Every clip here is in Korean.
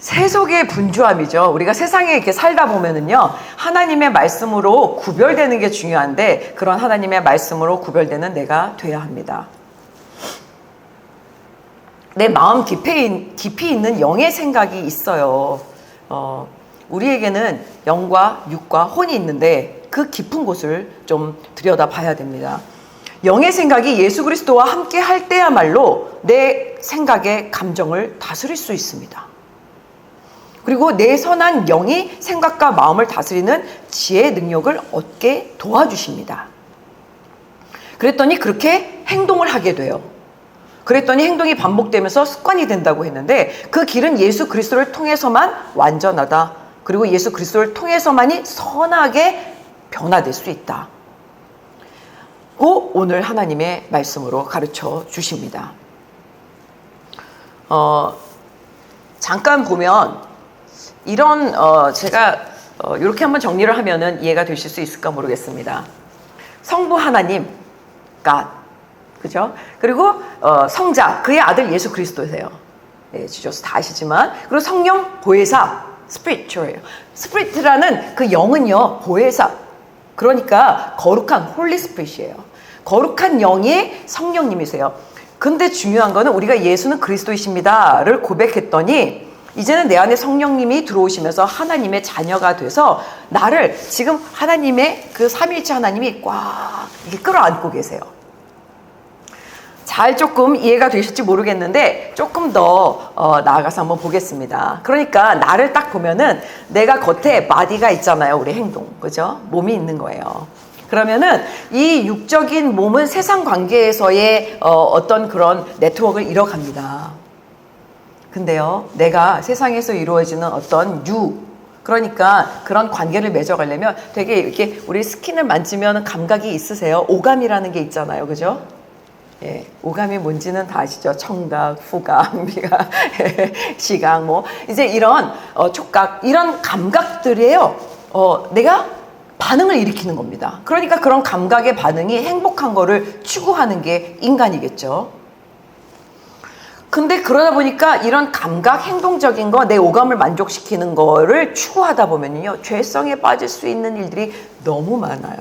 세속의 분주함이죠. 우리가 세상에 이렇게 살다 보면은요, 하나님의 말씀으로 구별되는 게 중요한데, 그런 하나님의 말씀으로 구별되는 내가 돼야 합니다. 내 마음 깊이 있는 영의 생각이 있어요. 우리에게는 영과 육과 혼이 있는데 그 깊은 곳을 좀 들여다 봐야 됩니다. 영의 생각이 예수 그리스도와 함께 할 때야말로 내 생각의 감정을 다스릴 수 있습니다. 그리고 내 선한 영이 생각과 마음을 다스리는 지혜의 능력을 얻게 도와주십니다. 그랬더니 그렇게 행동을 하게 돼요. 그랬더니 행동이 반복되면서 습관이 된다고 했는데, 그 길은 예수 그리스도를 통해서만 완전하다. 그리고 예수 그리스도를 통해서만이 선하게 변화될 수 있다. 고 오늘 하나님의 말씀으로 가르쳐 주십니다. 잠깐 보면 이런 제가 이렇게 한번 정리를 하면은 이해가 되실 수 있을까 모르겠습니다. 성부 하나님, God, 그죠? 그리고 성자, 그의 아들 예수 그리스도세요. 네, 주저서 다 아시지만, 그리고 성령 보혜사, 스피리트예요. 스피리트라는 그 영은요, 보혜사. 그러니까 거룩한 홀리 스피릿이에요. 거룩한 영이 성령님이세요. 근데 중요한 거는 우리가 예수는 그리스도이십니다를 고백했더니 이제는 내 안에 성령님이 들어오시면서 하나님의 자녀가 돼서 나를 지금 하나님의 그 삼위일체 하나님이 꽉 이렇게 끌어안고 계세요. 잘 조금 이해가 되실지 모르겠는데 조금 더 나아가서 한번 보겠습니다. 그러니까 나를 딱 보면은 내가 겉에 바디가 있잖아요. 우리 행동, 그죠? 몸이 있는 거예요. 그러면은 이 육적인 몸은 세상 관계에서의 어떤 그런 네트워크를 이뤄갑니다. 근데요, 내가 세상에서 이루어지는 어떤 그러니까 그런 관계를 맺어가려면 되게 이렇게 우리 스킨을 만지면 감각이 있으세요? 오감이라는 게 있잖아요. 그죠? 예, 오감이 뭔지는 다 아시죠? 청각, 후각, 미각, 시각, 이제 이런 촉각, 이런 감각들이에요. 내가 반응을 일으키는 겁니다. 그러니까 그런 감각의 반응이 행복한 거를 추구하는 게 인간이겠죠. 근데 그러다 보니까 이런 감각, 행동적인 거, 내 오감을 만족시키는 거를 추구하다 보면요, 죄성에 빠질 수 있는 일들이 너무 많아요.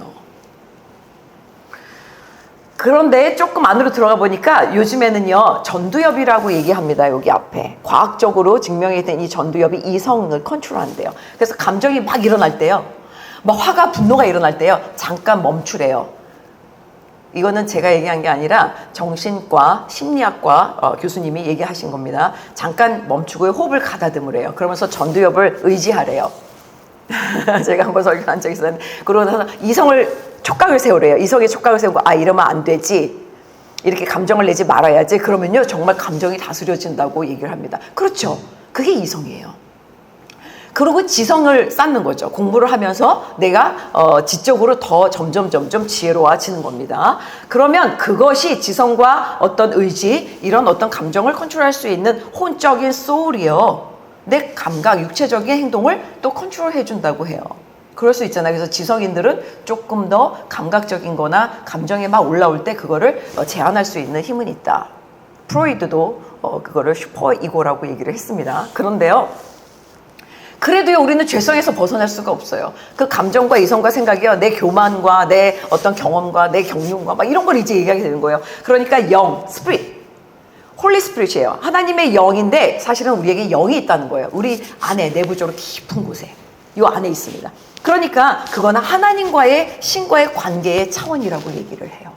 그런데 조금 안으로 들어가 보니까 요즘에는요, 전두엽이라고 얘기합니다. 여기 앞에. 과학적으로 증명이 된 이 전두엽이 이성을 컨트롤한대요. 그래서 감정이 막 일어날 때요, 막 화가, 분노가 일어날 때요, 잠깐 멈추래요. 이거는 제가 얘기한 게 아니라 정신과 심리학과 교수님이 얘기하신 겁니다. 잠깐 멈추고 호흡을 가다듬으래요. 그러면서 전두엽을 의지하래요. 제가 한번 설교한 적이 있었는데, 그러면서 촉각을 세우래요. 이성의 촉각을 세우고, 이러면 안 되지, 이렇게 감정을 내지 말아야지. 그러면요, 정말 감정이 다스려진다고 얘기를 합니다. 그렇죠. 그게 이성이에요. 그리고 지성을 쌓는 거죠. 공부를 하면서 내가 지적으로 더 점점 지혜로워지는 겁니다. 그러면 그것이 지성과 어떤 의지, 이런 어떤 감정을 컨트롤할 수 있는 혼적인 소울이요, 내 감각, 육체적인 행동을 또 컨트롤해 준다고 해요. 그럴 수 있잖아요. 그래서 지성인들은 조금 더 감각적인 거나 감정이 막 올라올 때 그거를 제한할 수 있는 힘은 있다. 프로이드도 그거를 슈퍼이고라고 얘기를 했습니다. 그런데요, 그래도요, 우리는 죄성에서 벗어날 수가 없어요. 그 감정과 이성과 생각이요, 내 교만과 내 어떤 경험과 내 경륜과 막 이런 걸 이제 얘기하게 되는 거예요. 그러니까 영, 스피릿, 홀리 스피릿이에요. 하나님의 영인데 사실은 우리에게 영이 있다는 거예요. 우리 안에 내부적으로 깊은 곳에 이 안에 있습니다. 그러니까 그거는 하나님과의 신과의 관계의 차원이라고 얘기를 해요.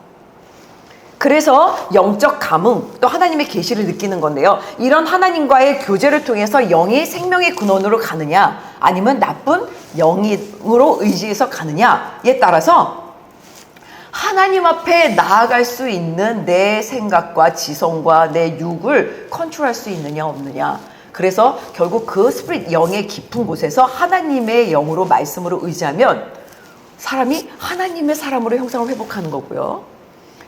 그래서 영적 감흥, 또 하나님의 계시를 느끼는 건데요, 이런 하나님과의 교제를 통해서 영이 생명의 근원으로 가느냐, 아니면 나쁜 영으로 의지해서 가느냐에 따라서 하나님 앞에 나아갈 수 있는 내 생각과 지성과 내 육을 컨트롤할 수 있느냐 없느냐. 그래서 결국 그 스피릿, 영의 깊은 곳에서 하나님의 영으로, 말씀으로 의지하면 사람이 하나님의 사람으로 형상을 회복하는 거고요,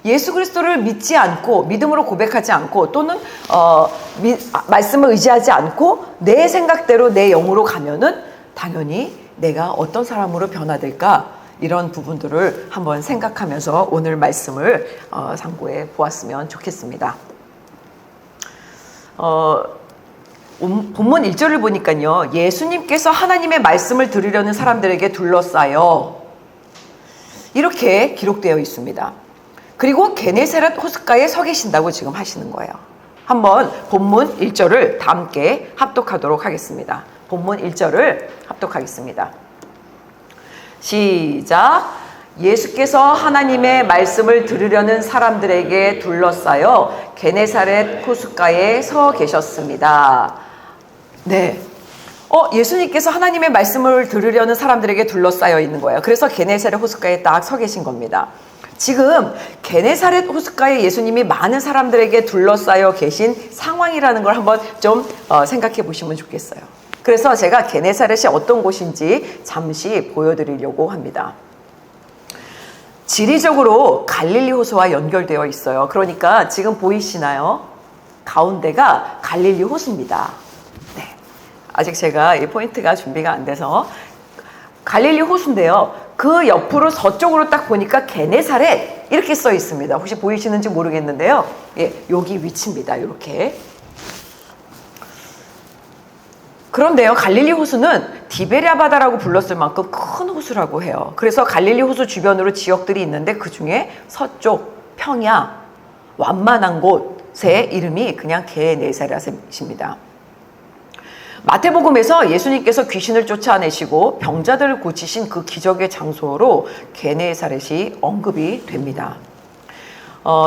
예수 그리스도를 믿지 않고, 믿음으로 고백하지 않고, 또는 말씀을 의지하지 않고 내 생각대로 내 영으로 가면은 당연히 내가 어떤 사람으로 변화될까, 이런 부분들을 한번 생각하면서 오늘 말씀을 상고해 보았으면 좋겠습니다. 본문 1절을 보니까요. 예수님께서 하나님의 말씀을 들으려는 사람들에게 둘러싸여 이렇게 기록되어 있습니다. 그리고 게네사렛 호숫가에 서 계신다고 지금 하시는 거예요. 한번 본문 1절을 다 함께 합독하도록 하겠습니다. 본문 1절을 합독하겠습니다. 시작. 예수께서 하나님의 말씀을 들으려는 사람들에게 둘러싸여 게네사렛 호숫가에 서 계셨습니다. 네. 예수님께서 하나님의 말씀을 들으려는 사람들에게 둘러싸여 있는 거예요. 그래서 게네사렛 호숫가에 딱 서 계신 겁니다. 지금 게네사렛 호숫가에 예수님이 많은 사람들에게 둘러싸여 계신 상황이라는 걸 한번 좀 생각해 보시면 좋겠어요. 그래서 제가 게네사렛이 어떤 곳인지 잠시 보여드리려고 합니다. 지리적으로 갈릴리 호수와 연결되어 있어요. 그러니까 지금 보이시나요? 가운데가 갈릴리 호수입니다. 네. 아직 제가 이 포인트가 준비가 안 돼서 갈릴리 호수인데요. 그 옆으로 서쪽으로 딱 보니까 게네사렛 이렇게 써 있습니다. 혹시 보이시는지 모르겠는데요. 예, 여기 위치입니다. 이렇게. 그런데요, 갈릴리 호수는 디베랴 바다라고 불렀을 만큼 큰 호수라고 해요. 그래서 갈릴리 호수 주변으로 지역들이 있는데 그 중에 서쪽, 평야, 완만한 곳의 이름이 그냥 게네사렛입니다. 마태복음에서 예수님께서 귀신을 쫓아내시고 병자들을 고치신 그 기적의 장소로 게네사렛이 언급이 됩니다.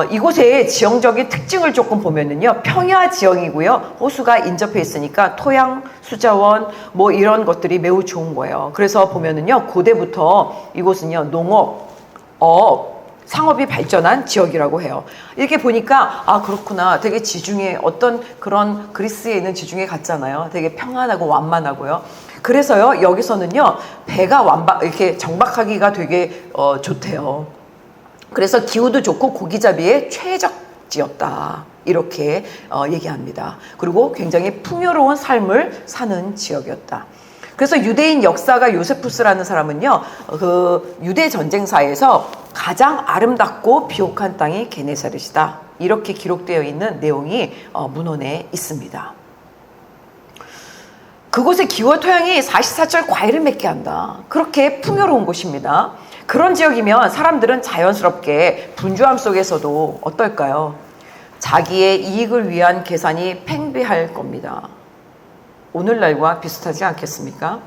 이곳의 지형적인 특징을 조금 보면은요, 평야 지형이고요, 호수가 인접해 있으니까 토양, 수자원, 뭐 이런 것들이 매우 좋은 거예요. 그래서 보면은요, 고대부터 이곳은요, 농업, 상업이 발전한 지역이라고 해요. 이렇게 보니까, 그렇구나. 되게 지중해, 어떤 그런 그리스에 있는 지중해 같잖아요. 되게 평안하고 완만하고요. 그래서요, 여기서는요, 배가 이렇게 정박하기가 되게, 좋대요. 그래서 기후도 좋고 고기잡이에 최적지였다. 이렇게 얘기합니다. 그리고 굉장히 풍요로운 삶을 사는 지역이었다. 그래서 유대인 역사가 요세푸스라는 사람은요, 그 유대 전쟁사에서 가장 아름답고 비옥한 땅이 게네사렛이다. 이렇게 기록되어 있는 내용이 문헌에 있습니다. 그곳의 기후와 토양이 44절 과일을 맺게 한다. 그렇게 풍요로운 곳입니다. 그런 지역이면 사람들은 자연스럽게 분주함 속에서도 어떨까요? 자기의 이익을 위한 계산이 팽배할 겁니다. 오늘날과 비슷하지 않겠습니까?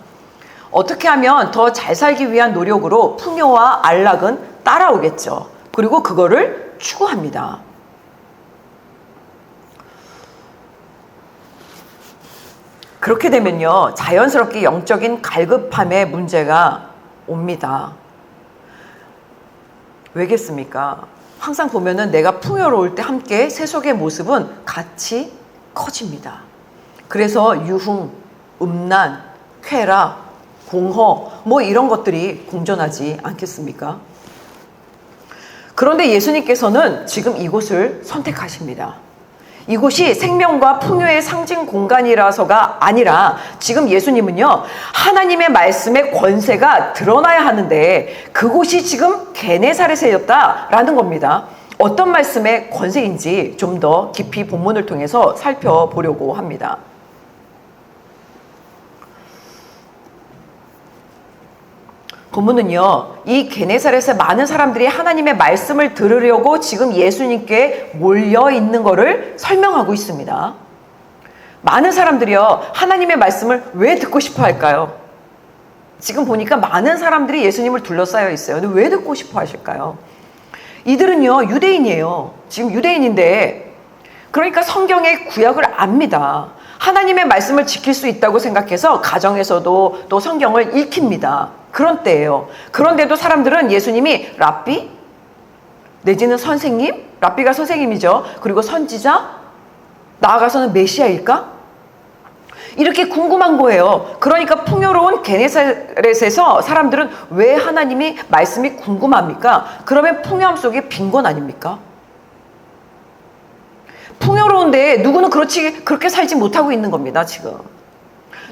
어떻게 하면 더 잘 살기 위한 노력으로 풍요와 안락은 따라오겠죠. 그리고 그거를 추구합니다. 그렇게 되면요, 자연스럽게 영적인 갈급함의 문제가 옵니다. 왜겠습니까? 항상 보면은 내가 풍요로울 때 함께 세속의 모습은 같이 커집니다. 그래서 유흥, 음란, 쾌락, 공허, 뭐 이런 것들이 공존하지 않겠습니까? 그런데 예수님께서는 지금 이곳을 선택하십니다. 이곳이 생명과 풍요의 상징 공간이라서가 아니라 지금 예수님은요, 하나님의 말씀의 권세가 드러나야 하는데 그곳이 지금 게네사렛이었다라는 겁니다. 어떤 말씀의 권세인지 좀 더 깊이 본문을 통해서 살펴보려고 합니다. 본문은요, 이 게네사렛에 많은 사람들이 하나님의 말씀을 들으려고 지금 예수님께 몰려 있는 것을 설명하고 있습니다. 많은 사람들이요, 하나님의 말씀을 왜 듣고 싶어 할까요? 지금 보니까 많은 사람들이 예수님을 둘러싸여 있어요. 근데 왜 듣고 싶어 하실까요? 이들은요, 유대인이에요. 지금 유대인인데, 그러니까 성경의 구약을 압니다. 하나님의 말씀을 지킬 수 있다고 생각해서 가정에서도 또 성경을 읽힙니다. 그런 때예요. 그런데도 사람들은 예수님이 랍비? 내지는 선생님? 랍비가 선생님이죠. 그리고 선지자? 나아가서는 메시아일까? 이렇게 궁금한 거예요. 그러니까 풍요로운 게네사렛에서 사람들은 왜 하나님이 말씀이 궁금합니까? 그러면 풍요함 속에 빈 건 아닙니까? 풍요로운데 누구는 그렇게 살지 못하고 있는 겁니다, 지금.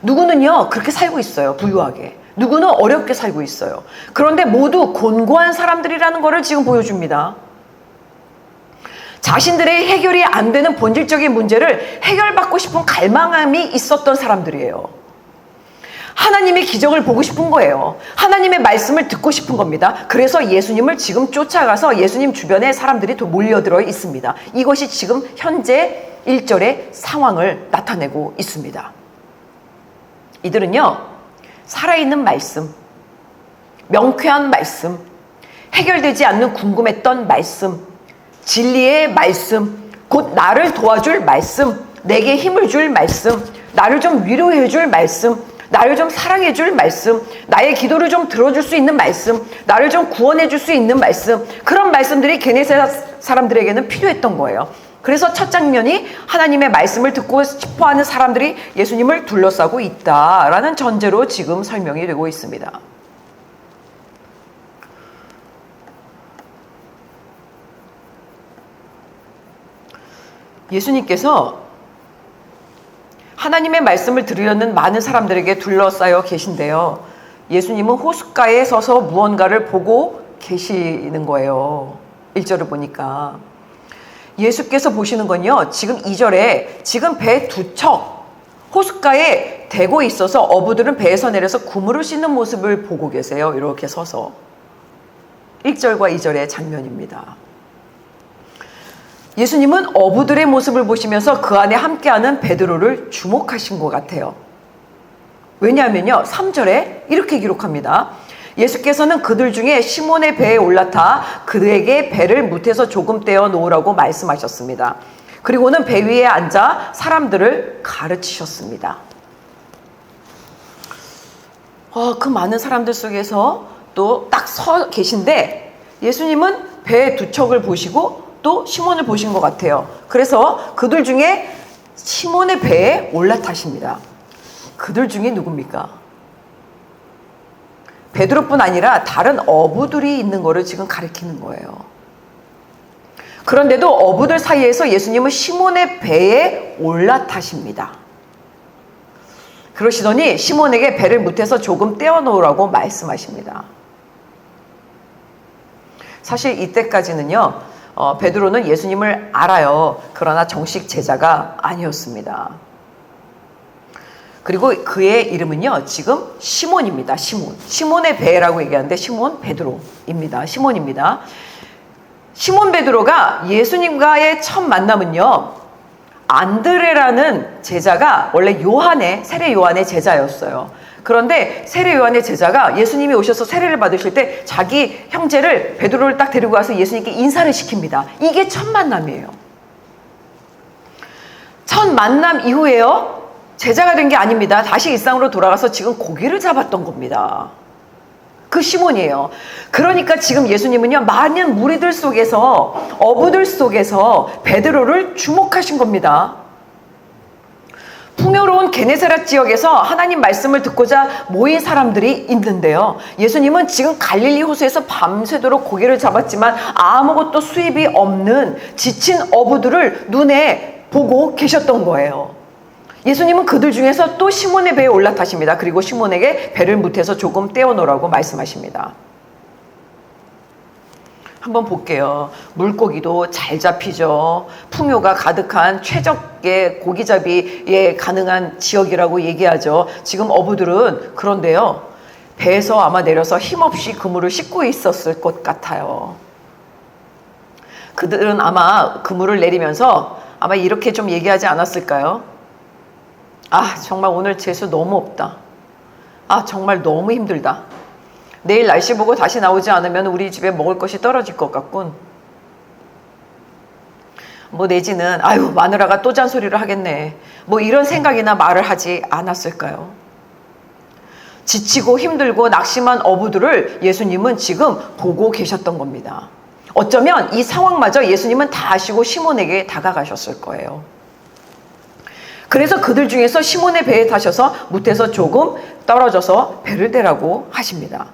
누구는요, 그렇게 살고 있어요, 부유하게. 누구는 어렵게 살고 있어요. 그런데 모두 곤고한 사람들이라는 것을 지금 보여줍니다. 자신들의 해결이 안 되는 본질적인 문제를 해결받고 싶은 갈망함이 있었던 사람들이에요. 하나님의 기적을 보고 싶은 거예요. 하나님의 말씀을 듣고 싶은 겁니다. 그래서 예수님을 지금 쫓아가서 예수님 주변에 사람들이 더 몰려들어 있습니다. 이것이 지금 현재 1절의 상황을 나타내고 있습니다. 이들은요, 살아있는 말씀, 명쾌한 말씀, 해결되지 않는 궁금했던 말씀, 진리의 말씀, 곧 나를 도와줄 말씀, 내게 힘을 줄 말씀, 나를 좀 위로해 줄 말씀, 나를 좀 사랑해 줄 말씀, 나의 기도를 좀 들어줄 수 있는 말씀, 나를 좀 구원해 줄 수 있는 말씀, 그런 말씀들이 게네사렛 사람들에게는 필요했던 거예요. 그래서 첫 장면이 하나님의 말씀을 듣고 싶어하는 사람들이 예수님을 둘러싸고 있다라는 전제로 지금 설명이 되고 있습니다. 예수님께서 하나님의 말씀을 들으려는 많은 사람들에게 둘러싸여 계신데요. 예수님은 호숫가에 서서 무언가를 보고 계시는 거예요. 1절을 보니까. 예수께서 보시는 건요, 지금 2절에 지금 배 두 척 호숫가에 대고 있어서 어부들은 배에서 내려서 그물을 씻는 모습을 보고 계세요. 이렇게 서서. 1절과 2절의 장면입니다. 예수님은 어부들의 모습을 보시면서 그 안에 함께하는 베드로를 주목하신 것 같아요. 왜냐하면요, 3절에 이렇게 기록합니다. 예수께서는 그들 중에 시몬의 배에 올라타 그에게 배를 못해서 조금 떼어 놓으라고 말씀하셨습니다. 그리고는 배 위에 앉아 사람들을 가르치셨습니다. 그 많은 사람들 속에서 또 딱 서 계신데 예수님은 배 두 척을 보시고 또 시몬을 보신 것 같아요. 그래서 그들 중에 시몬의 배에 올라타십니다. 그들 중에 누굽니까? 베드로뿐 아니라 다른 어부들이 있는 거를 지금 가리키는 거예요. 그런데도 어부들 사이에서 예수님은 시몬의 배에 올라타십니다. 그러시더니 시몬에게 배를 못해서 조금 떼어놓으라고 말씀하십니다. 사실 이때까지는요, 베드로는 예수님을 알아요. 그러나 정식 제자가 아니었습니다. 그리고 그의 이름은요, 지금 시몬입니다. 시몬의 배라고 얘기하는데 시몬 베드로입니다. 시몬입니다. 시몬 베드로가 예수님과의 첫 만남은요, 안드레라는 제자가 원래 세례 요한의 제자였어요. 그런데 세례 요한의 제자가 예수님이 오셔서 세례를 받으실 때 자기 형제를 베드로를 딱 데리고 와서 예수님께 인사를 시킵니다. 이게 첫 만남이에요. 첫 만남 이후에요, 제자가 된 게 아닙니다. 다시 일상으로 돌아가서 지금 고기를 잡았던 겁니다. 그 시몬이에요. 그러니까 지금 예수님은요, 많은 무리들 속에서, 어부들 속에서 베드로를 주목하신 겁니다. 풍요로운 게네사렛 지역에서 하나님 말씀을 듣고자 모인 사람들이 있는데요. 예수님은 지금 갈릴리 호수에서 밤새도록 고기를 잡았지만 아무것도 수입이 없는 지친 어부들을 눈에 보고 계셨던 거예요. 예수님은 그들 중에서 또 시몬의 배에 올라타십니다. 그리고 시몬에게 배를 못해서 조금 떼어놓으라고 말씀하십니다. 한번 볼게요. 물고기도 잘 잡히죠. 풍요가 가득한 최적의 고기잡이에 가능한 지역이라고 얘기하죠. 지금 어부들은 그런데요, 배에서 아마 내려서 힘없이 그물을 씻고 있었을 것 같아요. 그들은 아마 그물을 내리면서 아마 이렇게 좀 얘기하지 않았을까요? 정말 오늘 재수 너무 없다. 정말 너무 힘들다. 내일 날씨 보고 다시 나오지 않으면 우리 집에 먹을 것이 떨어질 것 같군. 내지는 마누라가 또 잔소리를 하겠네. 이런 생각이나 말을 하지 않았을까요? 지치고 힘들고 낙심한 어부들을 예수님은 지금 보고 계셨던 겁니다. 어쩌면 이 상황마저 예수님은 다 아시고 시몬에게 다가가셨을 거예요. 그래서 그들 중에서 시몬의 배에 타셔서 못해서 조금 떨어져서 배를 떼라고 하십니다.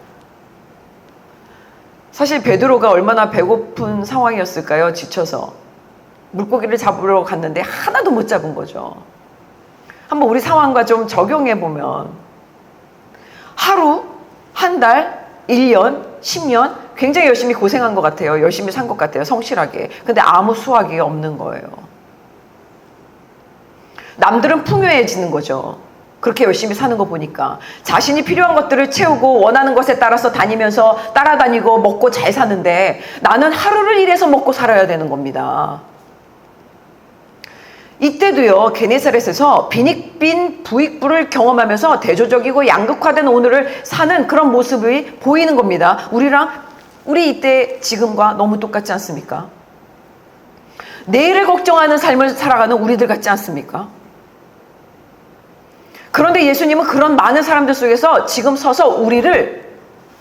사실 베드로가 얼마나 배고픈 상황이었을까요? 지쳐서 물고기를 잡으러 갔는데 하나도 못 잡은 거죠. 한번 우리 상황과 좀 적용해 보면 하루, 한 달, 1년, 10년 굉장히 열심히 고생한 것 같아요. 열심히 산 것 같아요. 성실하게. 근데 아무 수확이 없는 거예요. 남들은 풍요해지는 거죠. 그렇게 열심히 사는 거 보니까. 자신이 필요한 것들을 채우고 원하는 것에 따라서 다니면서 따라다니고 먹고 잘 사는데 나는 하루를 일해서 먹고 살아야 되는 겁니다. 이때도요, 게네사렛에서 빈익빈 부익부를 경험하면서 대조적이고 양극화된 오늘을 사는 그런 모습이 보이는 겁니다. 우리 이때 지금과 너무 똑같지 않습니까? 내일을 걱정하는 삶을 살아가는 우리들 같지 않습니까? 그런데 예수님은 그런 많은 사람들 속에서 지금 서서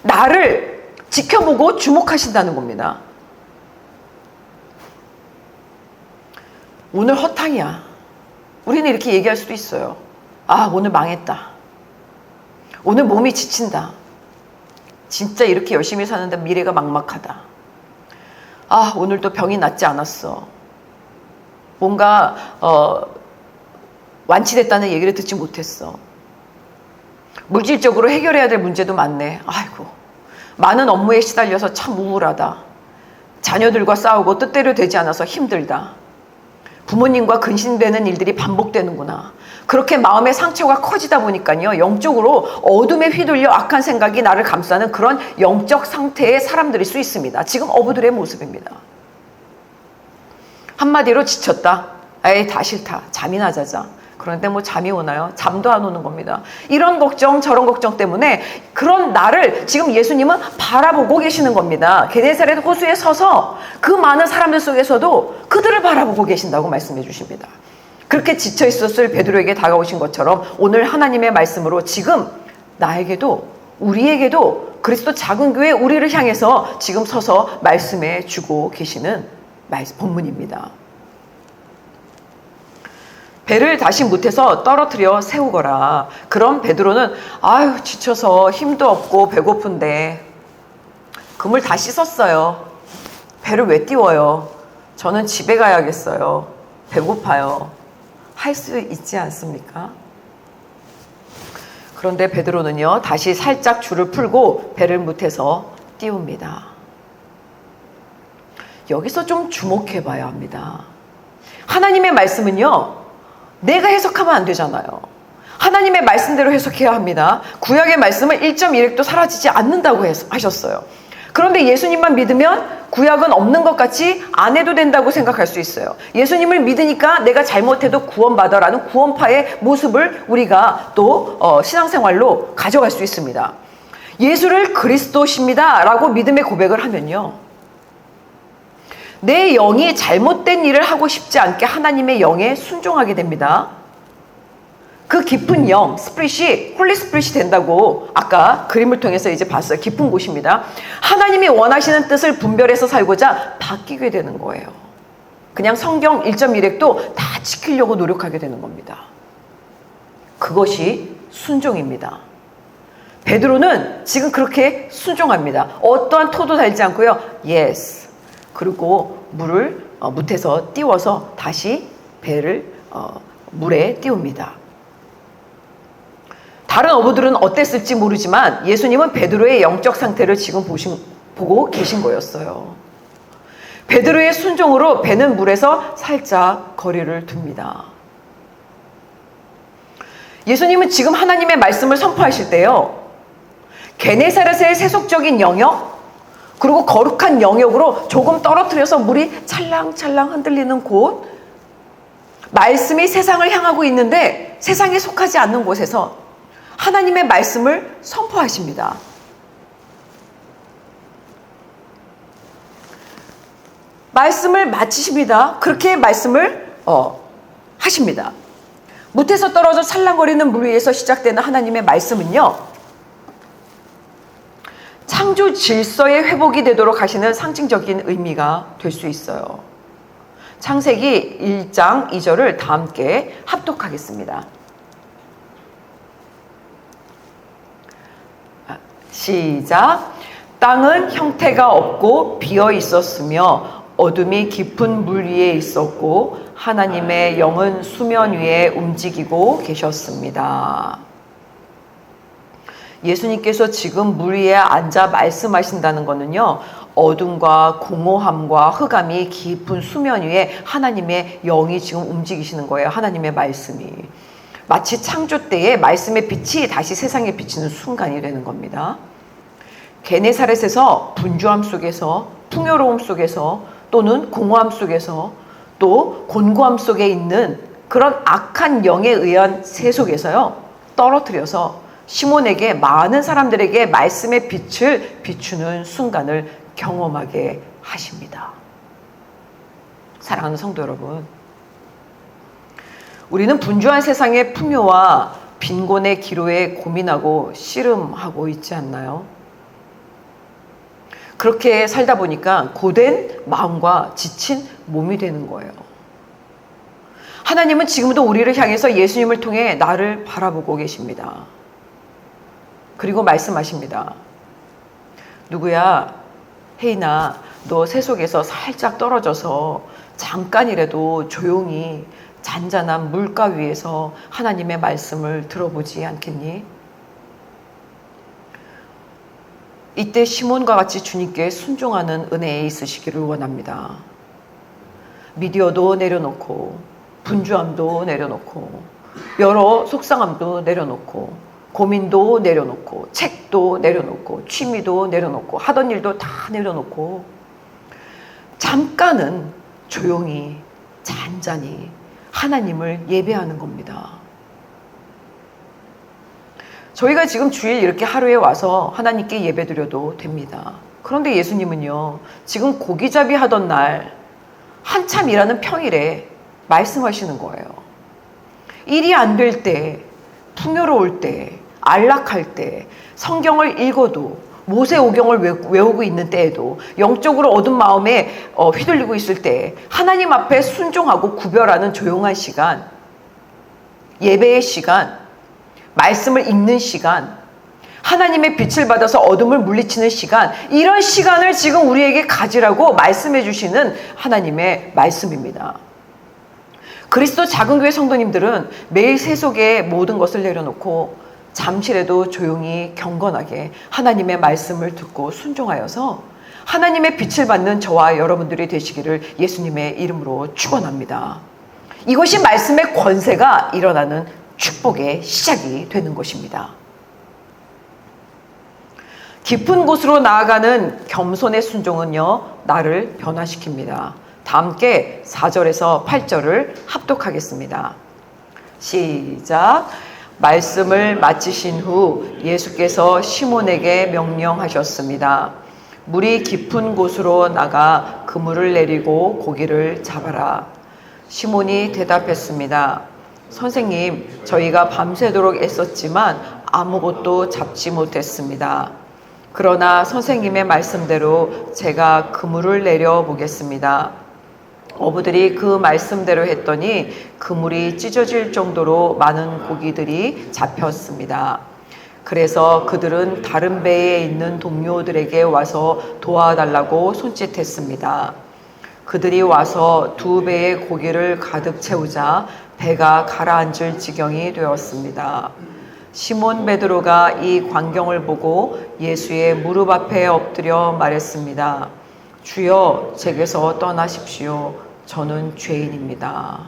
나를 지켜보고 주목하신다는 겁니다. 오늘 허탕이야. 우리는 이렇게 얘기할 수도 있어요. 아, 오늘 망했다. 오늘 몸이 지친다. 진짜 이렇게 열심히 사는데 미래가 막막하다. 아, 오늘도 병이 낫지 않았어. 뭔가 완치됐다는 얘기를 듣지 못했어. 물질적으로 해결해야 될 문제도 많네. 아이고, 많은 업무에 시달려서 참 우울하다. 자녀들과 싸우고 뜻대로 되지 않아서 힘들다. 부모님과 근심되는 일들이 반복되는구나. 그렇게 마음의 상처가 커지다 보니까요, 영적으로 어둠에 휘둘려 악한 생각이 나를 감싸는 그런 영적 상태의 사람들일 수 있습니다. 지금 어부들의 모습입니다. 한마디로 지쳤다. 에이, 다 싫다. 잠이나 자자. 그런데 뭐 잠이 오나요? 잠도 안 오는 겁니다. 이런 걱정 저런 걱정 때문에 그런 나를 지금 예수님은 바라보고 계시는 겁니다. 게네사렛 호수에 서서 그 많은 사람들 속에서도 그들을 바라보고 계신다고 말씀해 주십니다. 그렇게 지쳐 있었을 베드로에게 다가오신 것처럼 오늘 하나님의 말씀으로 지금 나에게도 우리에게도 그리스도 작은 교회 우리를 향해서 지금 서서 말씀해 주고 계시는 본문입니다. 배를 다시 못해서 떨어뜨려 세우거라. 그럼 베드로는 아유, 지쳐서 힘도 없고 배고픈데 그물 다 씻었어요. 배를 왜 띄워요? 저는 집에 가야겠어요. 배고파요. 할 수 있지 않습니까? 그런데 베드로는요, 다시 살짝 줄을 풀고 배를 못해서 띄웁니다. 여기서 좀 주목해 봐야 합니다. 하나님의 말씀은요, 내가 해석하면 안 되잖아요. 하나님의 말씀대로 해석해야 합니다. 구약의 말씀은 1.1획도 사라지지 않는다고 하셨어요. 그런데 예수님만 믿으면 구약은 없는 것 같이 안 해도 된다고 생각할 수 있어요. 예수님을 믿으니까 내가 잘못해도 구원받아라는 구원파의 모습을 우리가 또 신앙생활로 가져갈 수 있습니다. 예수를 그리스도십니다 라고 믿음의 고백을 하면요, 내 영이 잘못된 일을 하고 싶지 않게 하나님의 영에 순종하게 됩니다. 그 깊은 영, 스피릿이 홀리 스피릿이 된다고 아까 그림을 통해서 이제 봤어요. 깊은 곳입니다. 하나님이 원하시는 뜻을 분별해서 살고자 바뀌게 되는 거예요. 그냥 성경 1.1획도 다 지키려고 노력하게 되는 겁니다. 그것이 순종입니다. 베드로는 지금 그렇게 순종합니다. 어떠한 토도 달지 않고요. Yes. 그리고 물을 못해서 띄워서 다시 배를 물에 띄웁니다. 다른 어부들은 어땠을지 모르지만 예수님은 베드로의 영적 상태를 지금 보고 계신 거였어요. 베드로의 순종으로 배는 물에서 살짝 거리를 둡니다. 예수님은 지금 하나님의 말씀을 선포하실 때요, 게네사렛의 세속적인 영역, 그리고 거룩한 영역으로 조금 떨어뜨려서 물이 찰랑찰랑 흔들리는 곳, 말씀이 세상을 향하고 있는데 세상에 속하지 않는 곳에서 하나님의 말씀을 선포하십니다. 말씀을 마치십니다. 그렇게 말씀을 하십니다. 못에서 떨어져 살랑거리는 물 위에서 시작되는 하나님의 말씀은요, 창조 질서의 회복이 되도록 하시는 상징적인 의미가 될 수 있어요. 창세기 1장 2절을 다 함께 합독하겠습니다. 시작. 땅은 형태가 없고 비어 있었으며 어둠이 깊은 물 위에 있었고 하나님의 영은 수면 위에 움직이고 계셨습니다. 예수님께서 지금 물 위에 앉아 말씀하신다는 것은요, 어둠과 공허함과 흑암이 깊은 수면 위에 하나님의 영이 지금 움직이시는 거예요. 하나님의 말씀이. 마치 창조 때에 말씀의 빛이 다시 세상에 비치는 순간이 되는 겁니다. 게네사렛에서 분주함 속에서, 풍요로움 속에서, 또는 공허함 속에서, 또 곤고함 속에 있는 그런 악한 영에 의한 세 속에서요, 떨어뜨려서 시몬에게, 많은 사람들에게 말씀의 빛을 비추는 순간을 경험하게 하십니다. 사랑하는 성도 여러분, 우리는 분주한 세상의 풍요와 빈곤의 기로에 고민하고 씨름하고 있지 않나요? 그렇게 살다 보니까 고된 마음과 지친 몸이 되는 거예요. 하나님은 지금도 우리를 향해서 예수님을 통해 나를 바라보고 계십니다. 그리고 말씀하십니다. 누구야, 혜인아, 너 세속에서 살짝 떨어져서 잠깐이라도 조용히 잔잔한 물가 위에서 하나님의 말씀을 들어보지 않겠니? 이때 시몬과 같이 주님께 순종하는 은혜에 있으시기를 원합니다. 미디어도 내려놓고, 분주함도 내려놓고, 여러 속상함도 내려놓고, 고민도 내려놓고, 책도 내려놓고, 취미도 내려놓고, 하던 일도 다 내려놓고, 잠깐은 조용히 잔잔히 하나님을 예배하는 겁니다. 저희가 지금 주일 이렇게 하루에 와서 하나님께 예배드려도 됩니다. 그런데 예수님은요, 지금 고기잡이 하던 날 한참 일하는 평일에 말씀하시는 거예요. 일이 안 될 때, 풍요로울 때, 안락할 때, 성경을 읽어도, 모세오경을 외우고 있는 때에도, 영적으로 어두운 마음에 휘둘리고 있을 때 하나님 앞에 순종하고 구별하는 조용한 시간, 예배의 시간, 말씀을 읽는 시간, 하나님의 빛을 받아서 어둠을 물리치는 시간, 이런 시간을 지금 우리에게 가지라고 말씀해 주시는 하나님의 말씀입니다. 그리스도 작은교회 성도님들은 매일 세속의 모든 것을 내려놓고 잠시라도 조용히 경건하게 하나님의 말씀을 듣고 순종하여서 하나님의 빛을 받는 저와 여러분들이 되시기를 예수님의 이름으로 축원합니다. 이것이 말씀의 권세가 일어나는 축복의 시작이 되는 것입니다. 깊은 곳으로 나아가는 겸손의 순종은요, 나를 변화시킵니다. 다 함께 4절에서 8절을 합독하겠습니다. 시작. 말씀을 마치신 후 예수께서 시몬에게 명령하셨습니다. 물이 깊은 곳으로 나가 그물을 내리고 고기를 잡아라. 시몬이 대답했습니다. 선생님, 저희가 밤새도록 애썼지만 아무것도 잡지 못했습니다. 그러나 선생님의 말씀대로 제가 그물을 내려 보겠습니다. 어부들이 그 말씀대로 했더니 그물이 찢어질 정도로 많은 고기들이 잡혔습니다. 그래서 그들은 다른 배에 있는 동료들에게 와서 도와달라고 손짓했습니다. 그들이 와서 2배의 고기를 가득 채우자 배가 가라앉을 지경이 되었습니다. 시몬 베드로가 이 광경을 보고 예수의 무릎 앞에 엎드려 말했습니다. 주여, 제게서 떠나십시오. 저는 죄인입니다.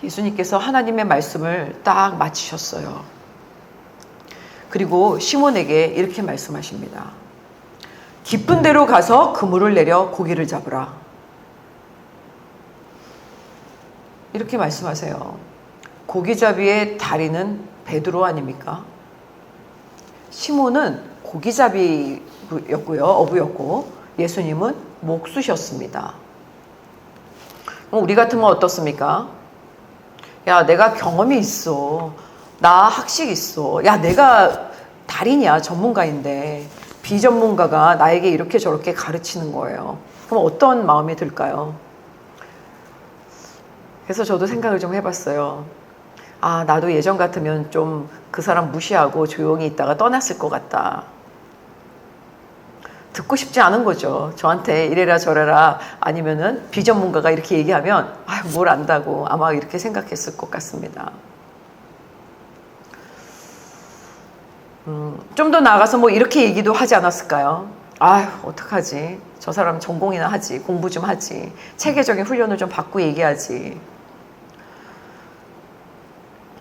예수님께서 하나님의 말씀을 딱 마치셨어요. 그리고 시몬에게 이렇게 말씀하십니다. 깊은 데로 가서 그물을 내려 고기를 잡으라. 이렇게 말씀하세요. 고기잡이의 달인은 베드로 아닙니까? 시몬은 고기잡이였고요, 어부였고, 예수님은 목수셨습니다. 우리 같으면 어떻습니까? 야, 내가 경험이 있어. 나 학식 있어. 야, 내가 달인이야, 전문가인데 비전문가가 나에게 이렇게 저렇게 가르치는 거예요. 그럼 어떤 마음이 들까요? 그래서 저도 생각을 좀 해봤어요. 아, 나도 예전 같으면 좀 그 사람 무시하고 조용히 있다가 떠났을 것 같다. 듣고 싶지 않은 거죠. 저한테 이래라 저래라 아니면은 비전문가가 이렇게 얘기하면 아유, 뭘 안다고 아마 이렇게 생각했을 것 같습니다. 좀 더 나아가서 뭐 이렇게 얘기도 하지 않았을까요? 아유, 어떡하지? 저 사람 전공이나 하지, 공부 좀 하지, 체계적인 훈련을 좀 받고 얘기하지.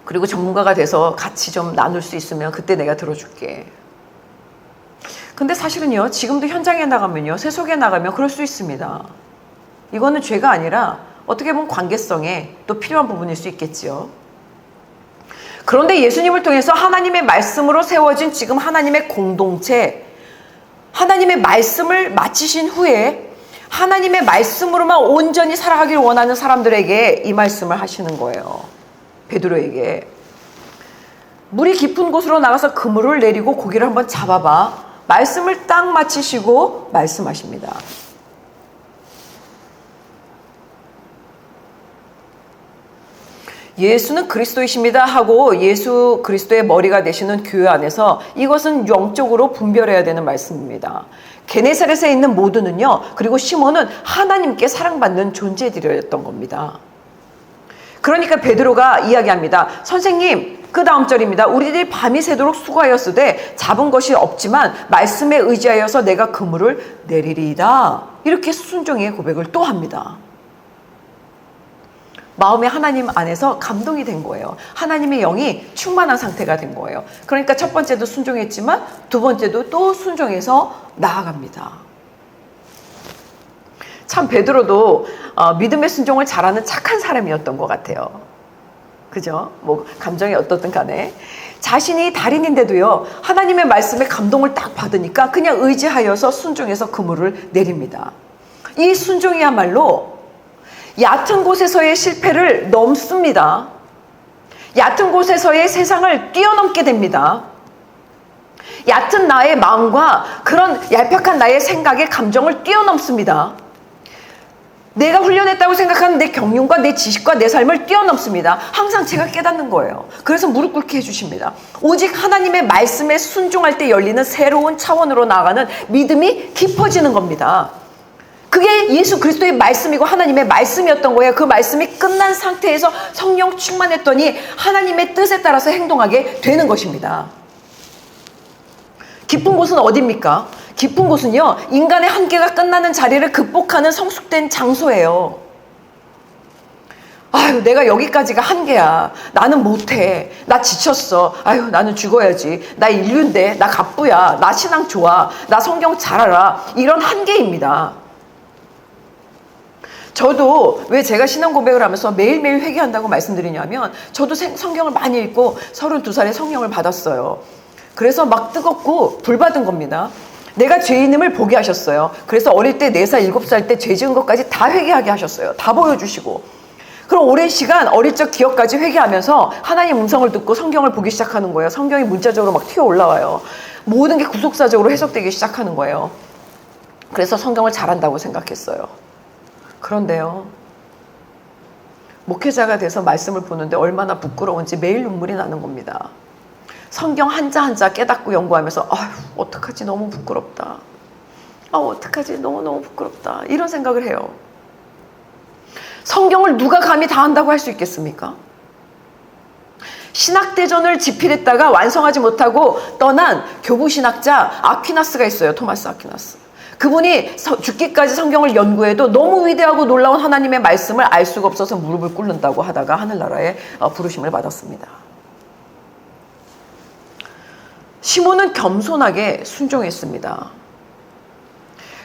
그리고 전문가가 돼서 같이 좀 나눌 수 있으면 그때 내가 들어줄게. 근데 사실은요, 지금도 현장에 나가면요, 세속에 나가면 그럴 수 있습니다. 이거는 죄가 아니라 어떻게 보면 관계성에 또 필요한 부분일 수 있겠지요. 그런데 예수님을 통해서 하나님의 말씀으로 세워진 지금 하나님의 공동체, 하나님의 말씀을 마치신 후에 하나님의 말씀으로만 온전히 살아가기를 원하는 사람들에게 이 말씀을 하시는 거예요. 베드로에게. 물이 깊은 곳으로 나가서 그물을 내리고 고기를 한번 잡아봐. 말씀을 딱 마치시고 말씀하십니다. 예수는 그리스도이십니다 하고 예수 그리스도의 머리가 되시는 교회 안에서 이것은 영적으로 분별해야 되는 말씀입니다. 게네사렛에 있는 모두는요, 그리고 시몬은 하나님께 사랑받는 존재들이었던 겁니다. 그러니까 베드로가 이야기합니다. 선생님, 그 다음 절입니다. 우리들이 밤이 새도록 수고하였으되 잡은 것이 없지만 말씀에 의지하여서 내가 그물을 내리리이다. 이렇게 순종의 고백을 또 합니다. 마음에 하나님 안에서 감동이 된 거예요. 하나님의 영이 충만한 상태가 된 거예요. 그러니까 첫 번째도 순종했지만 두 번째도 또 순종해서 나아갑니다. 참 베드로도 믿음의 순종을 잘하는 착한 사람이었던 것 같아요. 그죠? 뭐 감정이 어떻든 간에 자신이 달인인데도요, 하나님의 말씀에 감동을 딱 받으니까 그냥 의지하여서 순종해서 그물을 내립니다. 이 순종이야말로 얕은 곳에서의 실패를 넘습니다. 얕은 곳에서의 세상을 뛰어넘게 됩니다. 얕은 나의 마음과 그런 얄팍한 나의 생각의 감정을 뛰어넘습니다. 내가 훈련했다고 생각하는 내 경륜과 내 지식과 내 삶을 뛰어넘습니다. 항상 제가 깨닫는 거예요. 그래서 무릎 꿇게 해주십니다. 오직 하나님의 말씀에 순종할 때 열리는 새로운 차원으로 나아가는 믿음이 깊어지는 겁니다. 그게 예수 그리스도의 말씀이고 하나님의 말씀이었던 거예요. 그 말씀이 끝난 상태에서 성령 충만했더니 하나님의 뜻에 따라서 행동하게 되는 것입니다. 깊은 곳은 어디입니까? 깊은 곳은요, 인간의 한계가 끝나는 자리를 극복하는 성숙된 장소예요. 아유, 내가 여기까지가 한계야. 나는 못해. 나 지쳤어. 아유, 나는 죽어야지. 나 인류인데, 나 갑부야. 나 신앙 좋아. 나 성경 잘 알아. 이런 한계입니다. 저도 왜 제가 신앙 고백을 하면서 매일매일 회개한다고 말씀드리냐면, 저도 성경을 많이 읽고 32살에 성령을 받았어요. 그래서 막 뜨겁고 불받은 겁니다. 내가 죄인임을 보게 하셨어요. 그래서 어릴 때 4살, 7살 때 죄 지은 것까지 다 회개하게 하셨어요. 다 보여주시고. 그럼 오랜 시간 어릴 적 기억까지 회개하면서 하나님 음성을 듣고 성경을 보기 시작하는 거예요. 성경이 문자적으로 막 튀어 올라와요. 모든 게 구속사적으로 해석되기 시작하는 거예요. 그래서 성경을 잘한다고 생각했어요. 그런데요, 목회자가 돼서 말씀을 보는데 얼마나 부끄러운지 매일 눈물이 나는 겁니다. 성경 한자 한자 깨닫고 연구하면서 아휴, 어떡하지, 너무 부끄럽다. 어떡하지, 너무너무 부끄럽다. 이런 생각을 해요. 성경을 누가 감히 다 한다고 할 수 있겠습니까? 신학대전을 집필했다가 완성하지 못하고 떠난 교부신학자 아퀴나스가 있어요. 토마스 아퀴나스. 그분이 죽기까지 성경을 연구해도 너무 위대하고 놀라운 하나님의 말씀을 알 수가 없어서 무릎을 꿇는다고 하다가 하늘나라에 부르심을 받았습니다. 시몬은 겸손하게 순종했습니다.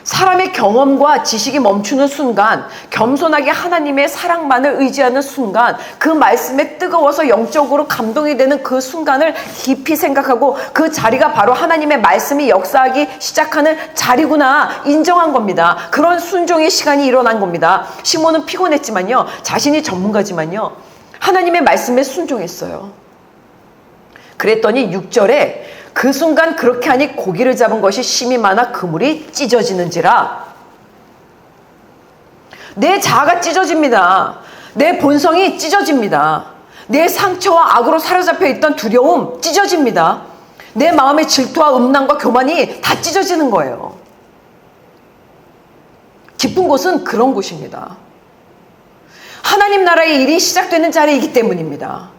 사람의 경험과 지식이 멈추는 순간, 겸손하게 하나님의 사랑만을 의지하는 순간, 그 말씀에 뜨거워서 영적으로 감동이 되는 그 순간을 깊이 생각하고 그 자리가 바로 하나님의 말씀이 역사하기 시작하는 자리구나 인정한 겁니다. 그런 순종의 시간이 일어난 겁니다. 시몬은 피곤했지만요, 자신이 전문가지만요, 하나님의 말씀에 순종했어요. 그랬더니 6절에 그 순간 그렇게 하니 고기를 잡은 것이 심이 많아 그물이 찢어지는지라. 내 자아가 찢어집니다. 내 본성이 찢어집니다. 내 상처와 악으로 사로잡혀 있던 두려움 찢어집니다. 내 마음의 질투와 음란과 교만이 다 찢어지는 거예요. 깊은 곳은 그런 곳입니다. 하나님 나라의 일이 시작되는 자리이기 때문입니다.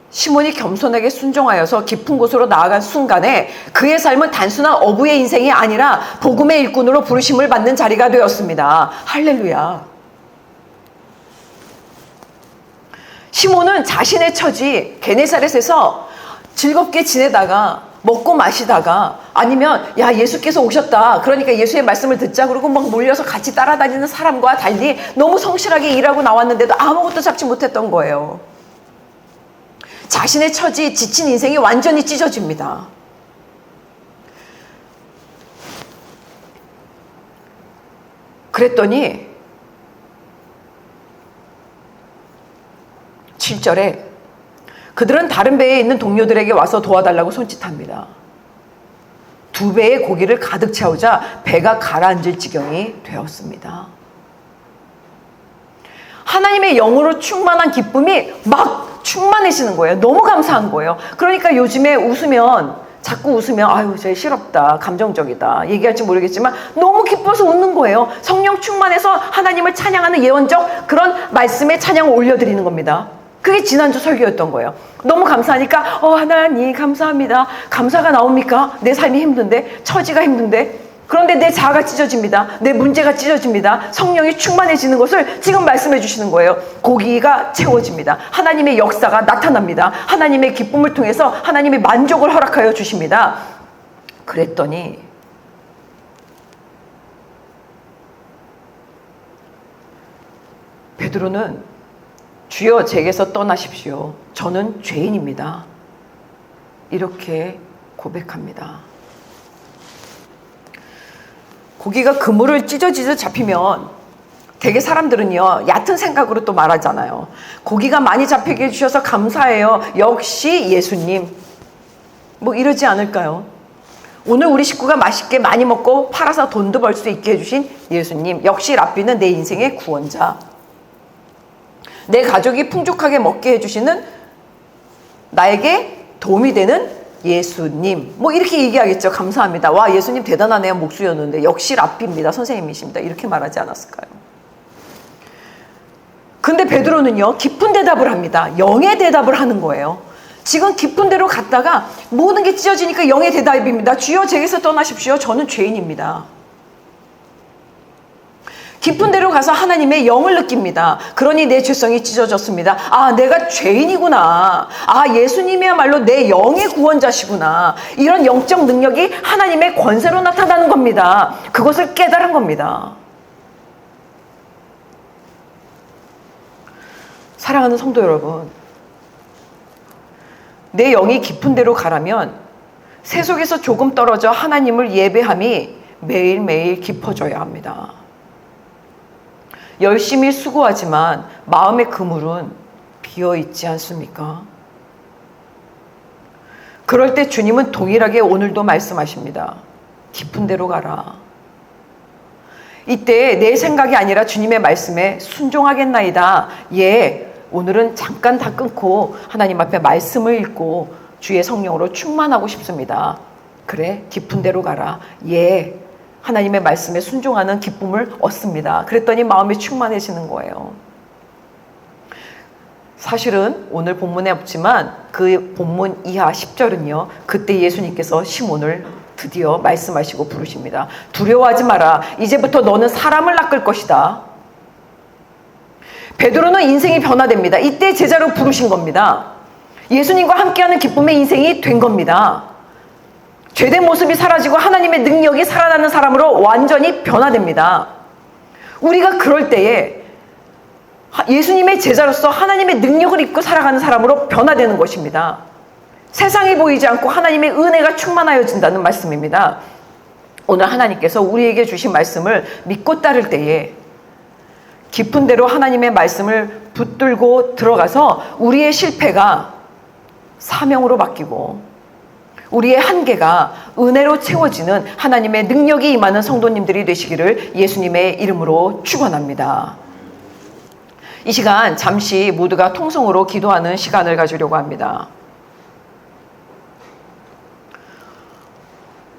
시몬이 겸손하게 순종하여서 깊은 곳으로 나아간 순간에 그의 삶은 단순한 어부의 인생이 아니라 복음의 일꾼으로 부르심을 받는 자리가 되었습니다. 할렐루야. 시몬은 자신의 처지 게네사렛에서 즐겁게 지내다가 먹고 마시다가 아니면 야 예수께서 오셨다 그러니까 예수의 말씀을 듣자 그러고 막 몰려서 같이 따라다니는 사람과 달리 너무 성실하게 일하고 나왔는데도 아무것도 잡지 못했던 거예요. 자신의 처지 지친 인생이 완전히 찢어집니다. 그랬더니 7절에 그들은 다른 배에 있는 동료들에게 와서 도와달라고 손짓합니다. 2배의 고기를 가득 채우자 배가 가라앉을 지경이 되었습니다. 하나님의 영으로 충만한 기쁨이 막 충만해지는 거예요. 너무 감사한 거예요. 그러니까 요즘에 자꾸 웃으면 아유 쟤 실없다 감정적이다 얘기할지 모르겠지만 너무 기뻐서 웃는 거예요. 성령 충만해서 하나님을 찬양하는 예언적 그런 말씀의 찬양을 올려드리는 겁니다. 그게 지난주 설교였던 거예요. 너무 감사하니까 하나님 감사합니다. 감사가 나옵니까? 내 삶이 힘든데 처지가 힘든데 그런데 내 자아가 찢어집니다. 내 문제가 찢어집니다. 성령이 충만해지는 것을 지금 말씀해 주시는 거예요. 고기가 채워집니다. 하나님의 역사가 나타납니다. 하나님의 기쁨을 통해서 하나님의 만족을 허락하여 주십니다. 그랬더니 베드로는 주여 제게서 떠나십시오. 저는 죄인입니다. 이렇게 고백합니다. 고기가 그물을 찢어지듯 잡히면 되게 사람들은요 얕은 생각으로 또 말하잖아요. 고기가 많이 잡히게 해주셔서 감사해요. 역시 예수님. 뭐 이러지 않을까요? 오늘 우리 식구가 맛있게 많이 먹고 팔아서 돈도 벌 수 있게 해주신 예수님. 역시 랍비는 내 인생의 구원자. 내 가족이 풍족하게 먹게 해주시는 나에게 도움이 되는 예수님. 뭐 이렇게 얘기하겠죠. 감사합니다. 와 예수님 대단하네요. 목수였는데 역시 랍비입니다. 선생님이십니다. 이렇게 말하지 않았을까요? 근데 베드로는요 깊은 대답을 합니다. 영의 대답을 하는 거예요. 지금 깊은 데로 갔다가 모든 게 찢어지니까 영의 대답입니다. 주여 제게서 떠나십시오. 저는 죄인입니다. 깊은 데로 가서 하나님의 영을 느낍니다. 그러니 내 죄성이 찢어졌습니다. 아 내가 죄인이구나. 아 예수님이야말로 내 영의 구원자시구나. 이런 영적 능력이 하나님의 권세로 나타나는 겁니다. 그것을 깨달은 겁니다. 사랑하는 성도 여러분, 내 영이 깊은 데로 가라면 세속에서 조금 떨어져 하나님을 예배함이 매일매일 깊어져야 합니다. 열심히 수고하지만 마음의 그물은 비어있지 않습니까? 그럴 때 주님은 동일하게 오늘도 말씀하십니다. 깊은 데로 가라. 이때 내 생각이 아니라 주님의 말씀에 순종하겠나이다. 예, 오늘은 잠깐 다 끊고 하나님 앞에 말씀을 읽고 주의 성령으로 충만하고 싶습니다. 그래, 깊은 데로 가라. 예, 하나님의 말씀에 순종하는 기쁨을 얻습니다. 그랬더니 마음이 충만해지는 거예요. 사실은 오늘 본문에 없지만 그 본문 이하 10절은요. 그때 예수님께서 시몬을 드디어 말씀하시고 부르십니다. 두려워하지 마라. 이제부터 너는 사람을 낚을 것이다. 베드로는 인생이 변화됩니다. 이때 제자로 부르신 겁니다. 예수님과 함께하는 기쁨의 인생이 된 겁니다. 죄된 모습이 사라지고 하나님의 능력이 살아나는 사람으로 완전히 변화됩니다. 우리가 그럴 때에 예수님의 제자로서 하나님의 능력을 입고 살아가는 사람으로 변화되는 것입니다. 세상이 보이지 않고 하나님의 은혜가 충만하여진다는 말씀입니다. 오늘 하나님께서 우리에게 주신 말씀을 믿고 따를 때에 깊은 데로 하나님의 말씀을 붙들고 들어가서 우리의 실패가 사명으로 바뀌고 우리의 한계가 은혜로 채워지는 하나님의 능력이 임하는 성도님들이 되시기를 예수님의 이름으로 축원합니다. 이 시간 잠시 모두가 통성으로 기도하는 시간을 가지려고 합니다.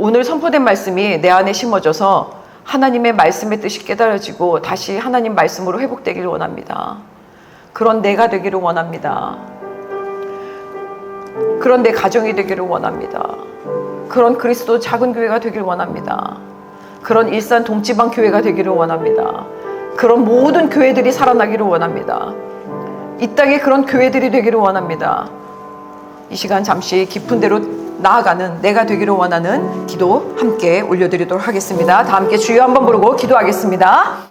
오늘 선포된 말씀이 내 안에 심어져서 하나님의 말씀의 뜻이 깨달아지고 다시 하나님 말씀으로 회복되기를 원합니다. 그런 내가 되기를 원합니다. 그런 내 가정이 되기를 원합니다. 그런 그리스도 작은 교회가 되기를 원합니다. 그런 일산 동지방 교회가 되기를 원합니다. 그런 모든 교회들이 살아나기를 원합니다. 이 땅에 그런 교회들이 되기를 원합니다. 이 시간 잠시 깊은 데로 나아가는 내가 되기를 원하는 기도 함께 올려드리도록 하겠습니다. 다 함께 주여 한번 부르고 기도하겠습니다.